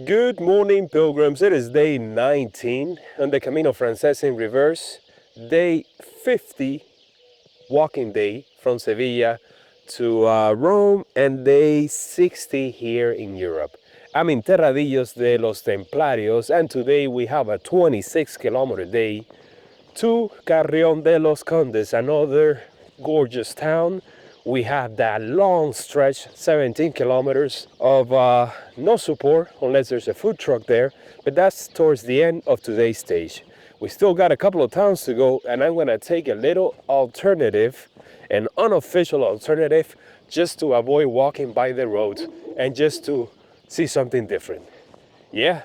Good morning, pilgrims. It is day 19 on the Camino Francés in reverse. Day 50 walking day from Sevilla to Rome, and day 60 here in Europe. I'm in Terradillos de los Templarios, and today we have a 26-kilometer day to Carrion de los Condes, another gorgeous town. We have that long stretch, 17 kilometers of no support unless there's a food truck there, but that's towards the end of today's stage. We still got a couple of towns to go, and I'm gonna take a little alternative, an unofficial alternative, just to avoid walking by the road and just to see something different. Yeah,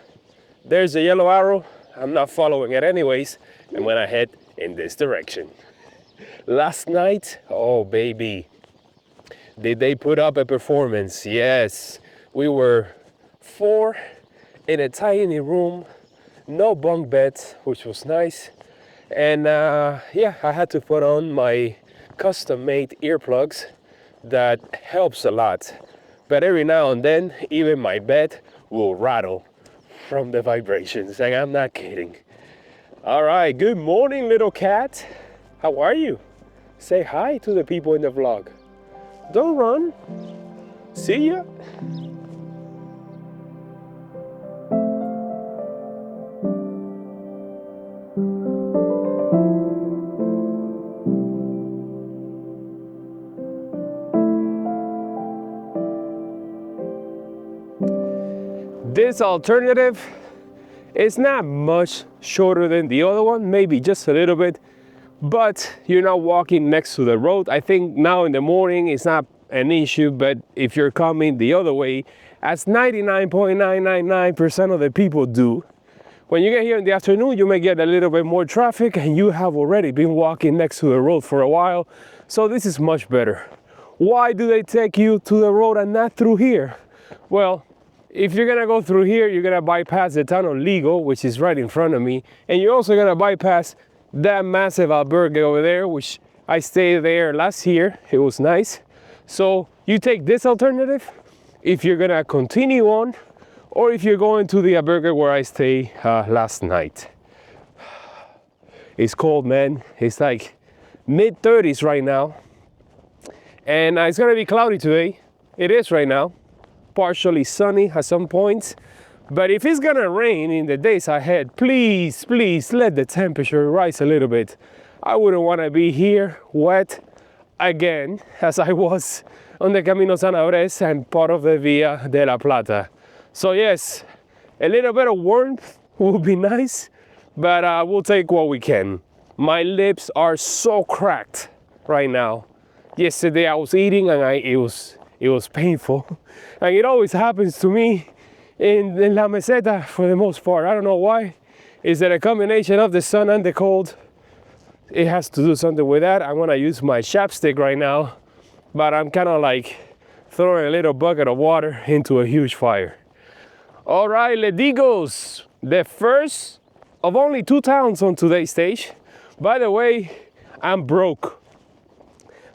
there's a yellow arrow. I'm not following it anyways. I'm gonna head in this direction. Last night, oh baby, did they put up a performance? Yes, we were 4 in a tiny room, no bunk beds, which was nice. And yeah, I had to put on my custom-made earplugs. That helps a lot. But every now and then, even my bed will rattle from the vibrations, and I'm not kidding. All right, good morning, little cat. How are you? Say hi to the people in the vlog. Don't run. See ya. This alternative is not much shorter than the other one, maybe just a little bit, but you're not walking next to the road. I think now in the morning it's not an issue, but if you're coming the other way, as 99.999% of the people do, when you get here in the afternoon, you may get a little bit more traffic and you have already been walking next to the road for a while. So this is much better. Why do they take you to the road and not through here? Well, if you're gonna go through here, you're gonna bypass the town of Legal, which is right in front of me, and you're also gonna bypass that massive albergue over there, which I stayed there last year. It was nice. So you take this alternative if you're gonna continue on, or if you're going to the albergue where I stayed last night. It's cold, man. It's like mid-30s right now, and it's gonna be cloudy today. It is right now. Partially sunny at some points, but if it's gonna rain in the days ahead, please let the temperature rise a little bit. I wouldn't want to be here wet again as I was on the Camino San Andres and part of the Via de la Plata. So yes, a little bit of warmth would be nice, but we'll take what we can. My lips are so cracked right now. Yesterday I was eating and it was painful, and it always happens to me in La Meseta for the most part. I don't know why. Is that a combination of the sun and the cold? It has to do something with that. I'm gonna use my chapstick right now, but I'm kind of like throwing a little bucket of water into a huge fire. All right, Ledigos, the first of only 2 towns on today's stage. By the way, I'm broke.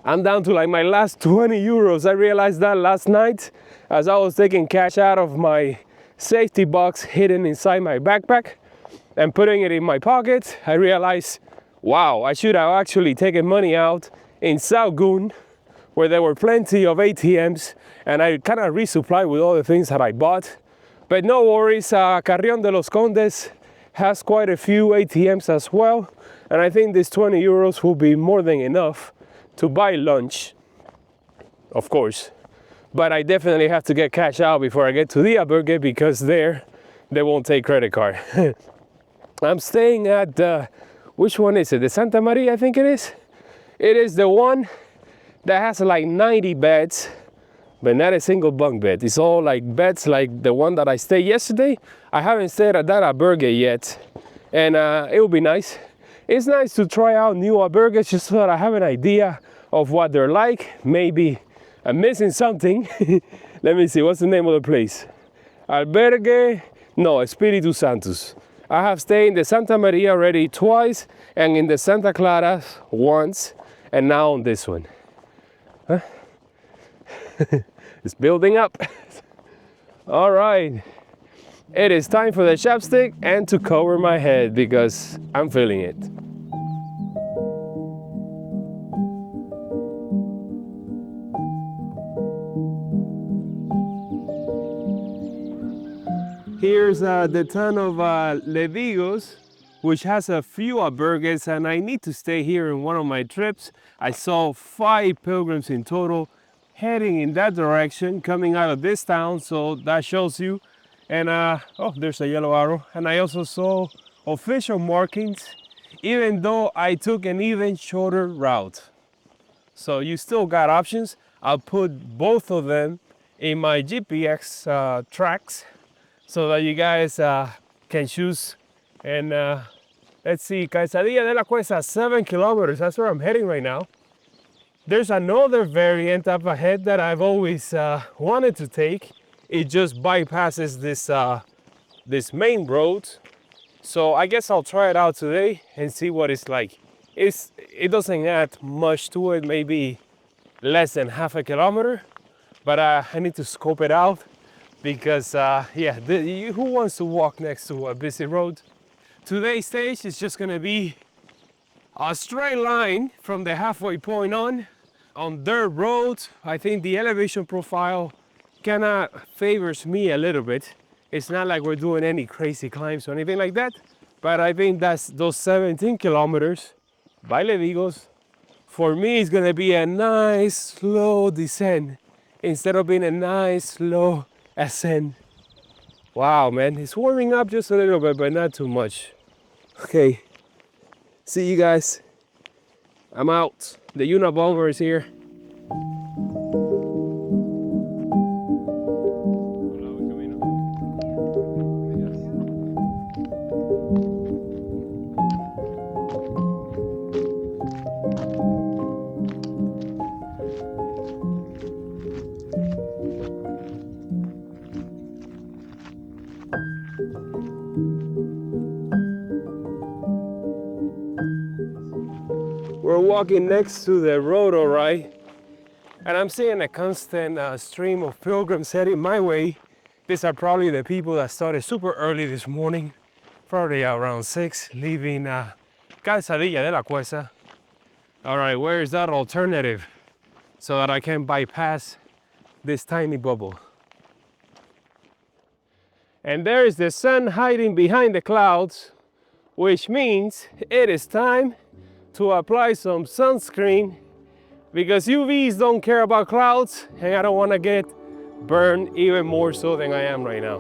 I'm down to like my last 20 euros. I realized that last night as I was taking cash out of my safety box hidden inside my backpack and putting it in my pocket. I realized, wow, I should have actually taken money out in Saugún, where there were plenty of ATMs, and I kind of resupplied with all the things that I bought. But no worries, Carrion de los Condes has quite a few ATMs as well, and I think this 20 euros will be more than enough to buy lunch, of course, but I definitely have to get cash out before I get to the albergue, because there they won't take credit card. I'm staying at which one is it? The Santa Maria, I think it is. It is the one that has like 90 beds, but not a single bunk bed. It's all like beds like the one that I stayed yesterday. I haven't stayed at that albergue yet, and it will be nice. It's nice to try out new albergues just so that I have an idea of what they're like. Maybe I'm missing something. Let me see, what's the name of the place? Albergue, no, Espíritu Santos. I have stayed in the Santa Maria already twice, and in the Santa Clara once, and now on this one. Huh? It's building up. All right. It is time for the chapstick and to cover my head because I'm feeling it. Here's the town of Terradillos, which has a few albergues, and I need to stay here in one of my trips. I saw 5 pilgrims in total heading in that direction, coming out of this town, so that shows you. And oh, there's a yellow arrow. And I also saw official markings, even though I took an even shorter route. So you still got options. I'll put both of them in my GPX tracks, so that you guys can choose. And let's see, Castilla de la Cuesta, 7 kilometers. That's where I'm heading right now. There's another variant up ahead that I've always wanted to take. It just bypasses this main road. So I guess I'll try it out today and see what it's like. It doesn't add much to it, maybe less than half a kilometer, but I need to scope it out. Because yeah, who wants to walk next to a busy road? Today's stage is just gonna be a straight line from the halfway point on dirt road. I think the elevation profile kinda favors me a little bit. It's not like we're doing any crazy climbs or anything like that, but I think those 17 kilometers by Terradillos, for me, it's gonna be a nice slow descent instead of being a nice slow ascend. Wow, man, it's warming up just a little bit, but not too much. Okay, see you guys. I'm out. The Unabomber is here. We're walking next to the road, all right, and I'm seeing a constant stream of pilgrims heading my way. These are probably the people that started super early this morning, probably around 6, leaving Castilla de la Cuesta. All right, where is that alternative so that I can bypass this tiny bubble? And there is the sun hiding behind the clouds, which means it is time to apply some sunscreen, because UVs don't care about clouds and I don't want to get burned even more so than I am right now.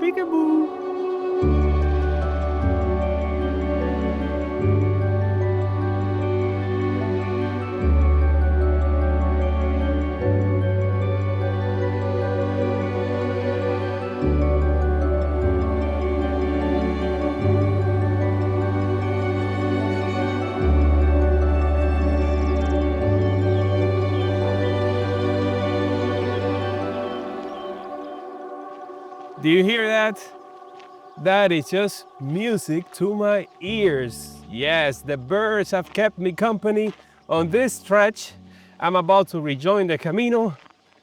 Peekaboo! Do you hear that? That is just music to my ears. Yes, the birds have kept me company on this stretch. I'm about to rejoin the Camino,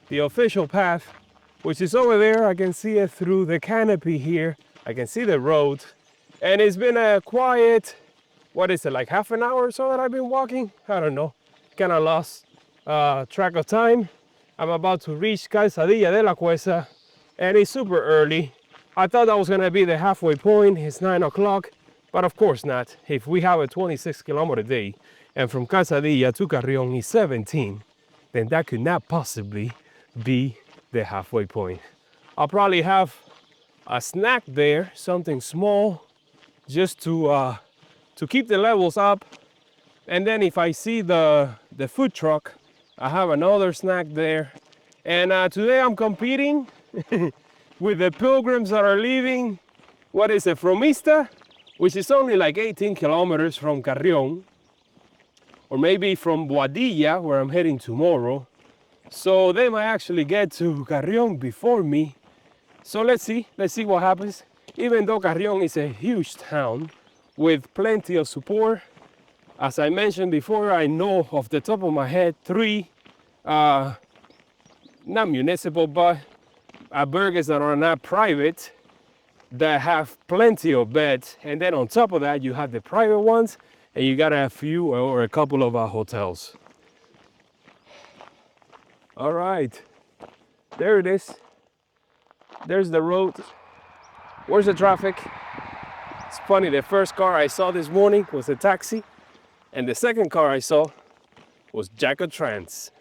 the official path, which is over there. I can see it through the canopy here. I can see the road. And it's been a quiet, what is it, like half an hour or so that I've been walking? I don't know. Kind of lost track of time. I'm about to reach Castilla de la Cuesta, and it's super early. I thought that was gonna be the halfway point. It's 9 o'clock, but of course not. If we have a 26-kilometer day, and from Castilla to Carrion is 17, then that could not possibly be the halfway point. I'll probably have a snack there, something small, just to keep the levels up. And then if I see the food truck, I have another snack there. And today I'm competing with the pilgrims that are leaving, what is it, from Ista, which is only like 18 kilometers from Carrion, or maybe from Boadilla, where I'm heading tomorrow. So they might actually get to Carrion before me. So let's see what happens. Even though Carrion is a huge town with plenty of support, as I mentioned before, I know off the top of my head 3, not municipal, but albergues that are not private that have plenty of beds, and then on top of that you have the private ones, and you got a few or a couple of hotels. All right, there it is. There's the road. Where's the traffic? It's funny, the first car I saw this morning was a taxi, and the second car I saw was Jack Trans.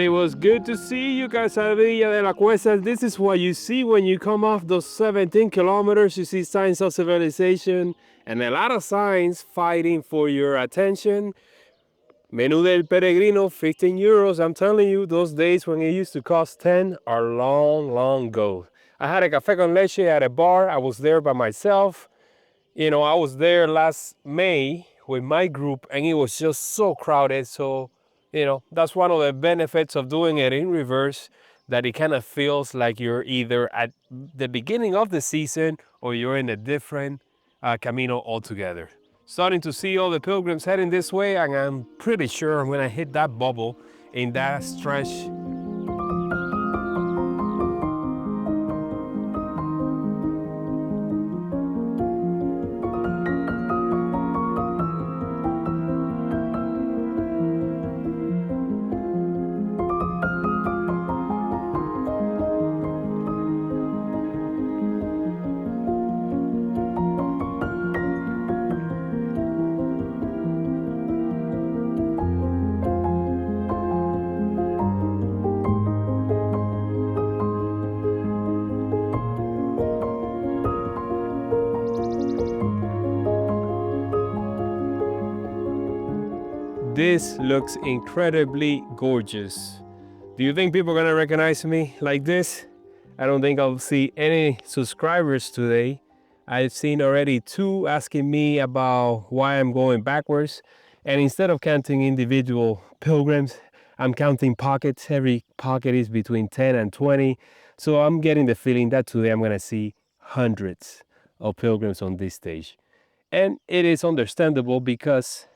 It was good to see you, Sevilla de la Cuesta. This is what you see when you come off those 17 kilometers. You see signs of civilization and a lot of signs fighting for your attention. Menú del Peregrino, 15 euros. I'm telling you, those days when it used to cost 10 are long, long ago. I had a café con leche at a bar. I was there by myself. You know, I was there last May with my group, and it was just so crowded. So, you know, that's one of the benefits of doing it in reverse, that it kind of feels like you're either at the beginning of the season or you're in a different Camino altogether. Starting to see all the pilgrims heading this way, and I'm pretty sure I'm going to hit that bubble in that stretch. This looks incredibly gorgeous. Do you think people are gonna recognize me like this? I don't think I'll see any subscribers today. I've seen already 2 asking me about why I'm going backwards. And instead of counting individual pilgrims, I'm counting pockets. Every pocket is between 10 and 20. So I'm getting the feeling that today I'm gonna see hundreds of pilgrims on this stage. And it is understandable because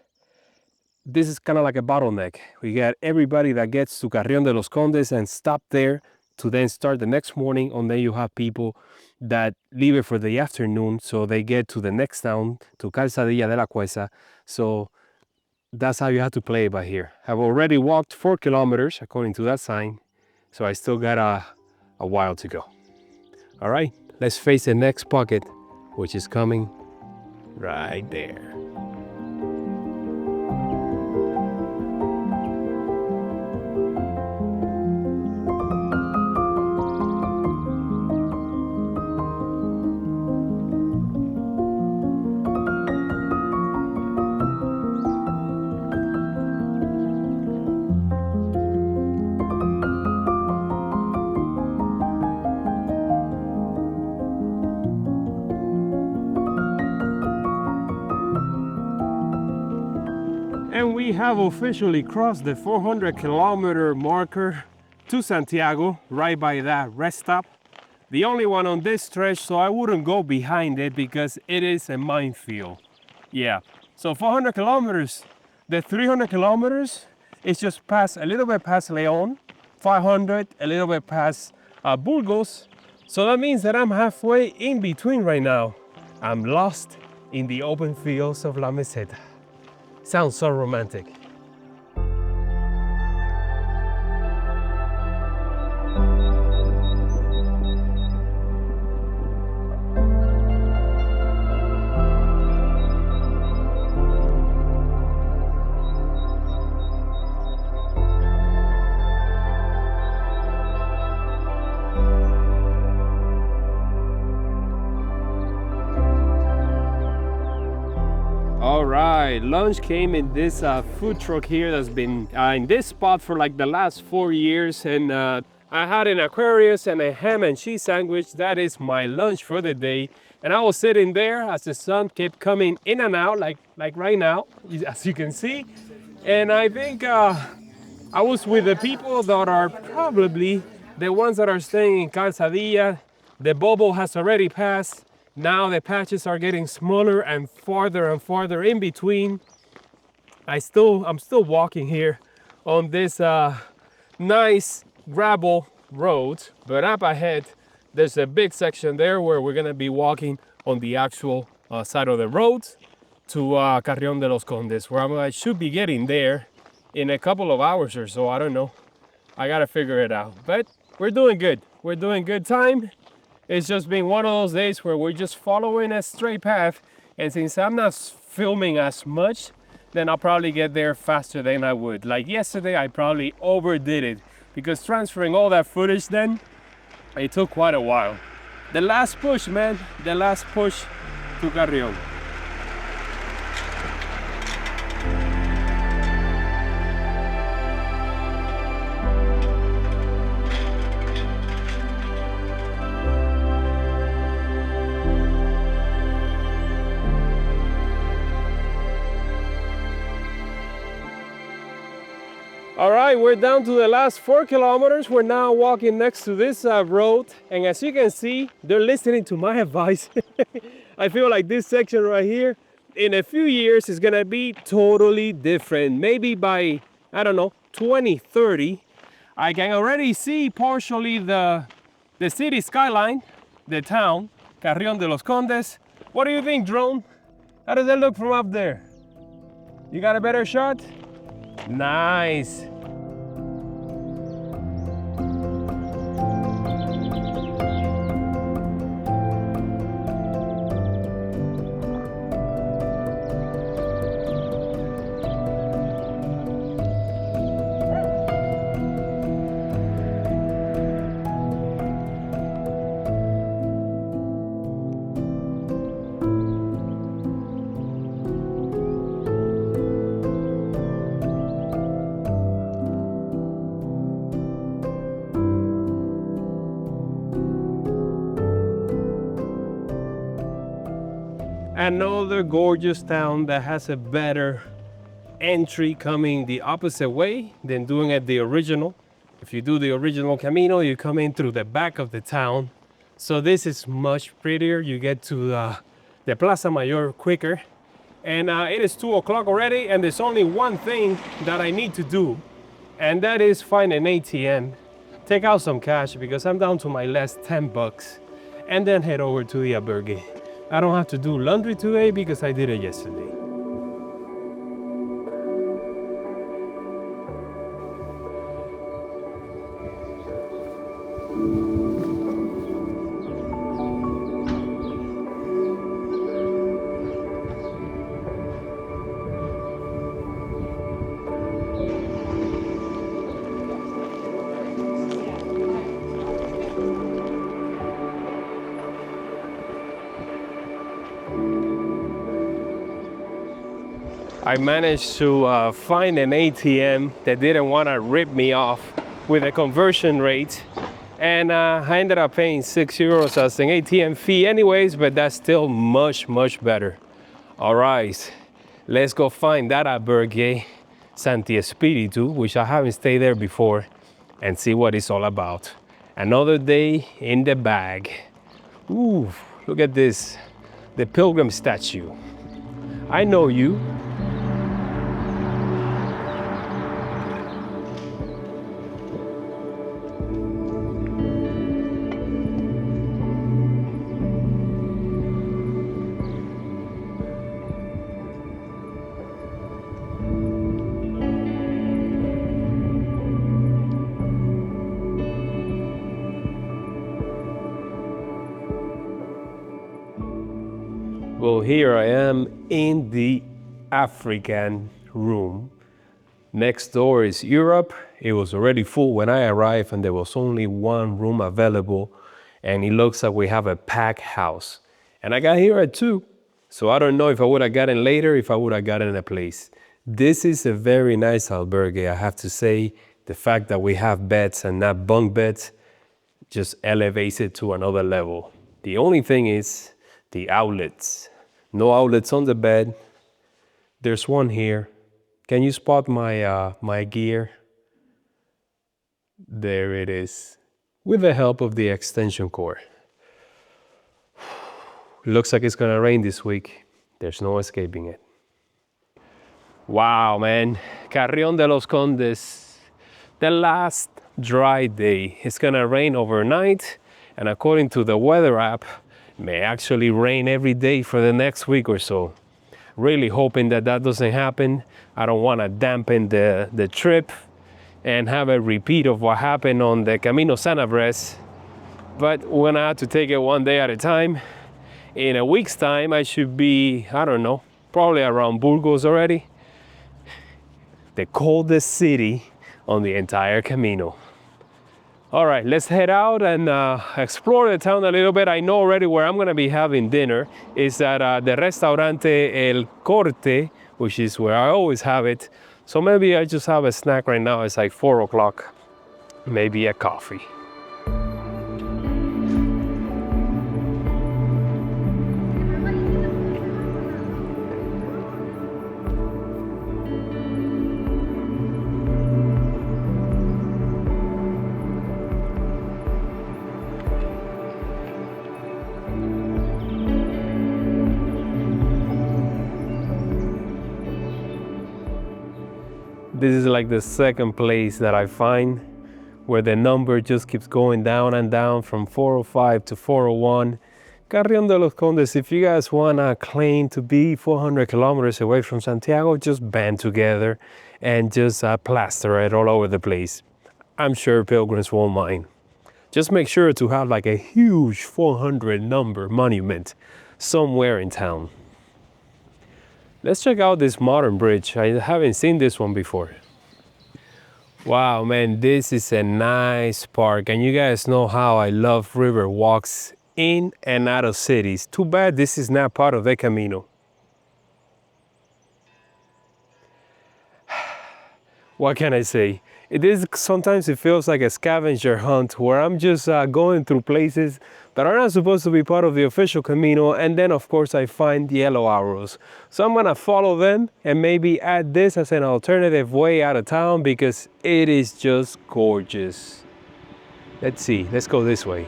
this is kind of like a bottleneck. We got everybody that gets to Carrión de los Condes and stop there to then start the next morning, and then you have people that leave it for the afternoon, so they get to the next town, to Castilla de la Cuesta. So that's how you have to play it by here. I've already walked 4 kilometers according to that sign, so I still got a while to go. All right, let's face the next pocket, which is coming right there. And we have officially crossed the 400-kilometer marker to Santiago, right by that rest stop. The only one on this stretch, so I wouldn't go behind it because it is a minefield. Yeah, so 400 kilometers. The 300 kilometers is just past, a little bit past León, 500, a little bit past Burgos. So that means that I'm halfway in between right now. I'm lost in the open fields of La Meseta. Sounds so romantic. All right, lunch came in this food truck here that's been in this spot for like the last 4 years, and I had an Aquarius and a ham and cheese sandwich. That is my lunch for the day. And I was sitting there as the sun kept coming in and out, like right now, as you can see. And I think I was with the people that are probably the ones that are staying in Castilla. The bubble has already passed. Now the patches are getting smaller and farther in between. I'm still walking here on this nice gravel road, but up ahead there's a big section there where we're gonna be walking on the actual side of the road to Carrión de los Condes, where I should be getting there in a couple of hours or so. I don't know. I gotta figure it out. But we're doing good. We're doing good time. It's just been one of those days where we're just following a straight path. And since I'm not filming as much, then I'll probably get there faster than I would. Like yesterday, I probably overdid it because transferring all that footage then, it took quite a while. The last push, man. The last push to Carrion. All right, we're down to the last 4 kilometers. We're now walking next to this road. And as you can see, they're listening to my advice. I feel like this section right here, in a few years, is gonna be totally different. Maybe by, I don't know, 2030, I can already see partially the city skyline, the town, Carrión de los Condes. What do you think, drone? How does that look from up there? You got a better shot? Nice. Another gorgeous town that has a better entry coming the opposite way than doing it the original. If you do the original Camino, you come in through the back of the town. So this is much prettier. You get to the Plaza Mayor quicker. And it is 2 o'clock already, and there's only one thing that I need to do, and that is find an ATM, take out some cash because I'm down to my last 10 bucks, and then head over to the Albergue. I don't have to do laundry today because I did it yesterday. I managed to find an ATM that didn't want to rip me off with a conversion rate, and I ended up paying €6 as an ATM fee anyways, but that's still much better. All right, let's go find that Albergue Santo Espíritu, which I haven't stayed there before, and see what it's all about. Another day in the bag. Ooh, look at this, the Pilgrim statue. I know you. Well, here I am in the African room. Next door is Europe. It was already full when I arrived and there was only one room available, and it looks like we have a packed house. And I got here at 2, So I don't know if I would have gotten later, if I would have gotten a place. This is a very nice albergue, I have to say. The fact that we have beds and not bunk beds just elevates it to another level. The only thing is the outlets. No outlets on the bed. There's one here. Can you spot my gear? There it is, with the help of the extension cord. Looks like it's gonna rain this week. There's no escaping it. Wow, man. Carrión de los Condes. The last dry day. It's gonna rain overnight, and according to the weather app, it may actually rain every day for the next week or so. Really hoping that that doesn't happen. I don't wanna dampen the trip and have a repeat of what happened on the Camino San Andres. But we're gonna have to take it one day at a time. In a week's time, I should be, I don't know, probably around Burgos already. The coldest city on the entire Camino. All right, let's head out and explore the town a little bit. I know already where I'm gonna be having dinner is at the Restaurante El Corte, which is where I always have it. So maybe I just have a snack right now. It's like 4 o'clock, maybe a coffee. This is like the second place that I find where the number just keeps going down and down from 405 to 401. Carrión de los Condes, if you guys want to claim to be 400 kilometers away from Santiago, just band together and just plaster it all over the place. I'm sure Pilgrims won't mind. Just make sure to have like a huge 400 number monument somewhere in town. Let's check out this modern bridge. I haven't seen this one before. Wow, man, this is a nice park. And you guys know how I love river walks in and out of cities. Too bad this is not part of the Camino. What can I say? Sometimes it feels like a scavenger hunt where I'm just going through places that are not supposed to be part of the official Camino, and then of course I find yellow arrows. So I'm gonna follow them and maybe add this as an alternative way out of town because it is just gorgeous. Let's see, let's go this way.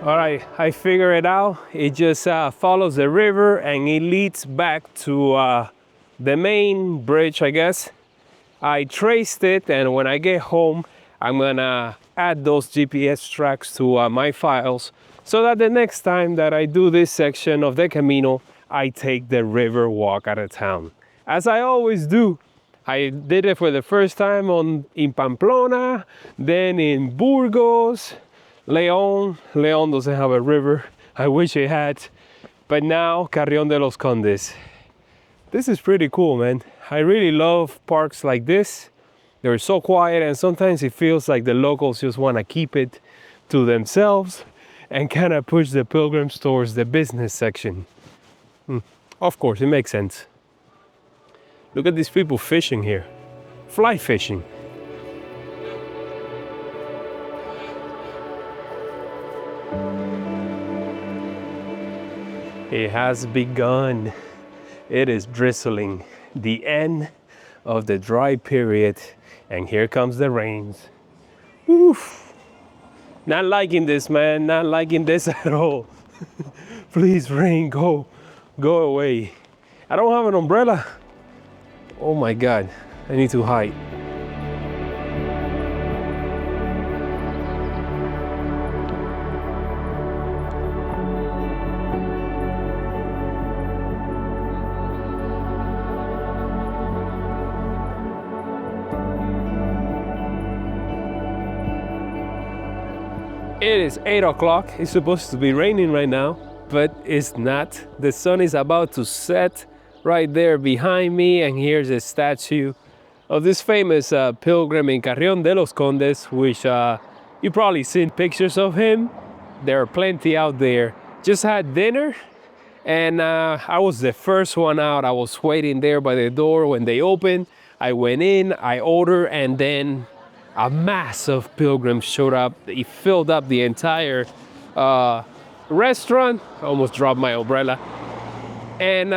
All right, I figured it out. It just follows the river and it leads back to the main bridge, I guess. I traced it, and when I get home, I'm gonna add those GPS tracks to my files so that the next time that I do this section of the Camino, I take the river walk out of town. As I always do. I did it for the first time in Pamplona, then in Burgos, León. León doesn't have a river. I wish it had. But now, Carrión de los Condes. This is pretty cool, man. I really love parks like this. They're so quiet, and sometimes it feels like the locals just want to keep it to themselves and kind of push the pilgrims towards the business section. Of course, it makes sense. Look at these people fishing here. Fly fishing. It has begun. It is drizzling. The end of the dry period. And here comes the rains. Oof. Not liking this, man. Not liking this at all. Please, rain, go away. I don't have an umbrella. Oh my God, I need to hide. It is 8 o'clock. It's supposed to be raining right now, but it's not. The sun is about to set right there behind me, and here's a statue of this famous pilgrim in Carrion de los Condes, which you probably seen pictures of him. There are plenty out there. Just had dinner, and I was the first one out. I was waiting there by the door when they opened. I went in, I ordered, and then a mass of pilgrims showed up. It filled up the entire restaurant. I almost dropped my umbrella. And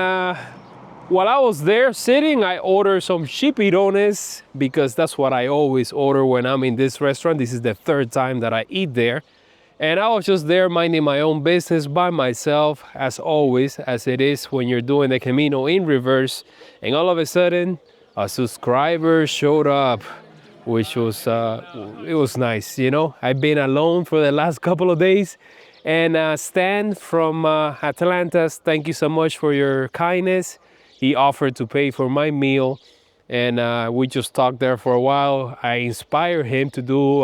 while I was there sitting, I ordered some chipirrones because that's what I always order when I'm in this restaurant. This is the third time that I eat there. And I was just there minding my own business by myself, as always, as it is when you're doing the Camino in reverse. And all of a sudden, a subscriber showed up, which was, it was nice, you know. I've been alone for the last couple of days. And Stan from Atlanta, thank you so much for your kindness. He offered to pay for my meal, and we just talked there for a while. I inspired him to do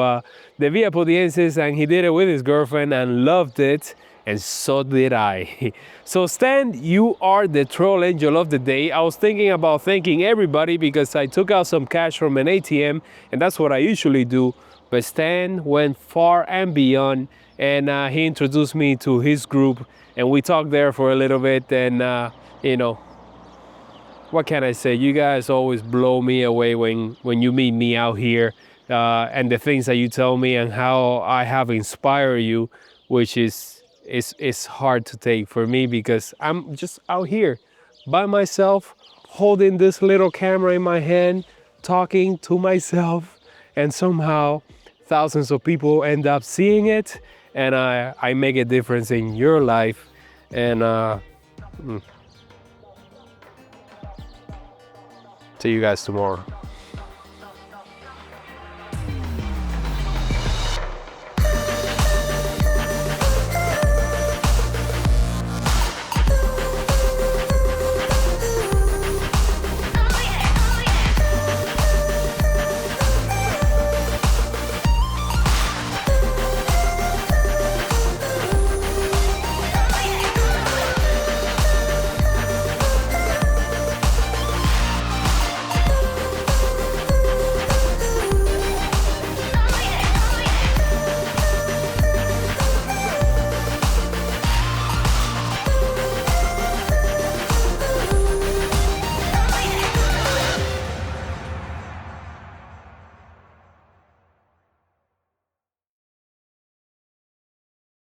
the Via Podienses, and he did it with his girlfriend and loved it, and so did I. So Stan, you are the troll angel of the day. I was thinking about thanking everybody because I took out some cash from an ATM, and that's what I usually do. But Stan went far and beyond, and he introduced me to his group, and we talked there for a little bit, and you know, what can I say? You guys always blow me away when you meet me out here, and the things that you tell me and how I have inspired you, which is hard to take for me because I'm just out here by myself, holding this little camera in my hand, talking to myself, and somehow thousands of people end up seeing it, and I make a difference in your life. And see you guys tomorrow.